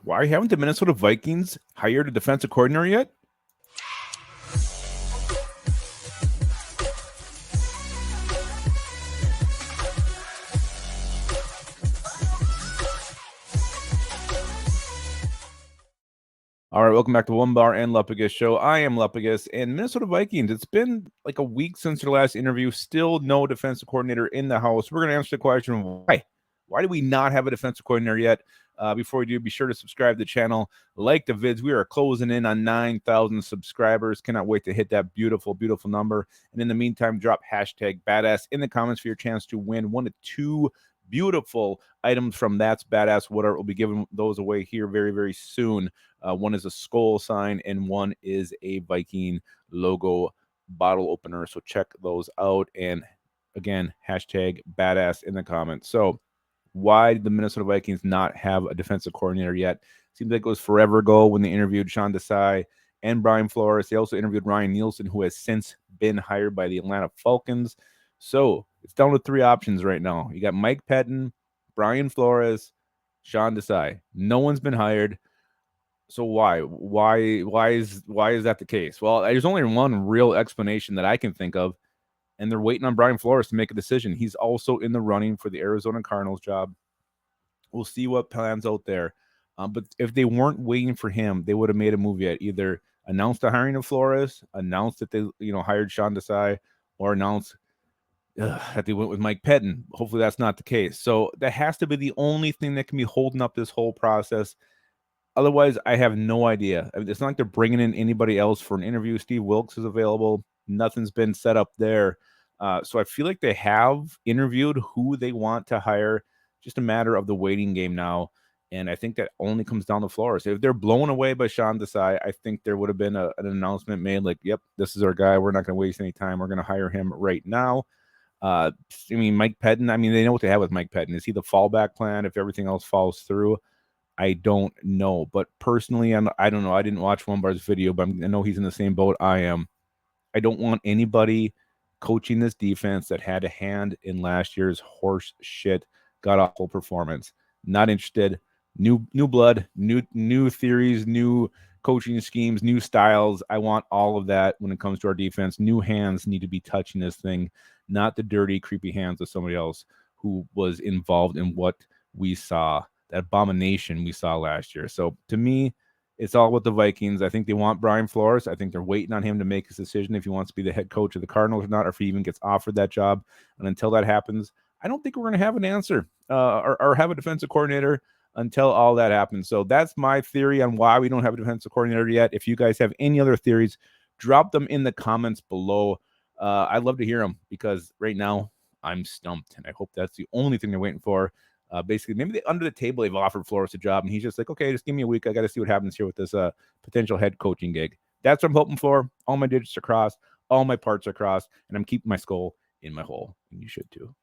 Why haven't the Minnesota Vikings hired a defensive coordinator yet? All right, welcome back to Onebar and Lupagus show. I am Lupagus, and Minnesota Vikings. It's been like a week since their last interview. Still no defensive coordinator in the house. We're going to answer the question, why? Why do we not have a defensive coordinator yet? Before we do, be sure to subscribe to the channel, like the vids. We are closing in on 9,000 subscribers. Cannot wait to hit that beautiful, beautiful number. And in the meantime, drop hashtag badass in the comments for your chance to win 1 to 2 beautiful items from That's Badass Whatever. We'll be giving those away here very, very soon. One is a skull sign, and one is a Viking logo bottle opener. So check those out. And again, hashtag badass in the comments. So why did the Minnesota Vikings not have a defensive coordinator yet? Seems like it was forever ago when they interviewed Sean Desai and Brian Flores. They also interviewed Ryan Nielsen, who has since been hired by the Atlanta Falcons. So it's down to 3 options right now. You got Mike Pettin, Brian Flores, Sean Desai. No one's been hired. So why is that the case? Well, there's only one real explanation that I can think of, and they're waiting on Brian Flores to make a decision. He's also in the running for the Arizona Cardinals job. We'll see what plans out there. But if they weren't waiting for him, they would have made a move yet. Either announced the hiring of Flores, announced that they hired Sean Desai, or announced that they went with Mike Pettin. Hopefully that's not the case. So that has to be the only thing that can be holding up this whole process. Otherwise, I have no idea. I mean, it's not like they're bringing in anybody else for an interview. Steve Wilkes is available. Nothing's been set up there. So I feel like they have interviewed who they want to hire. Just a matter of the waiting game now. And I think that only comes down to Flores. If they're blown away by Sean Desai, I think there would have been an announcement made like, yep, this is our guy. We're not going to waste any time. We're going to hire him right now. I mean, Mike Pettin, they know what they have with Mike Pettin. Is he the fallback plan if everything else falls through? I don't know. But personally, I don't know. I didn't watch Onebar's video, but I know he's in the same boat I am. I don't want anybody coaching this defense that had a hand in last year's horse shit, god awful performance. Not interested. New blood, new theories, new coaching schemes, new styles. I want all of that when it comes to our defense. New hands need to be touching this thing, not the dirty, creepy hands of somebody else who was involved in what we saw, that abomination we saw last year. So to me, it's all with the Vikings. I think they want Brian Flores. I think they're waiting on him to make his decision if he wants to be the head coach of the Cardinals or not, or if he even gets offered that job. And until that happens, I don't think we're going to have an answer or have a defensive coordinator until all that happens. So that's my theory on why we don't have a defensive coordinator yet. If you guys have any other theories, drop them in the comments below. I'd love to hear them because right now I'm stumped, and I hope that's the only thing they're waiting for. Basically, maybe under the table they've offered Flores a job, and he's just like, okay, just give me a week. I got to see what happens here with this potential head coaching gig. That's what I'm hoping for. All my digits are crossed, all my parts are crossed, and I'm keeping my skull in my hole, and you should too.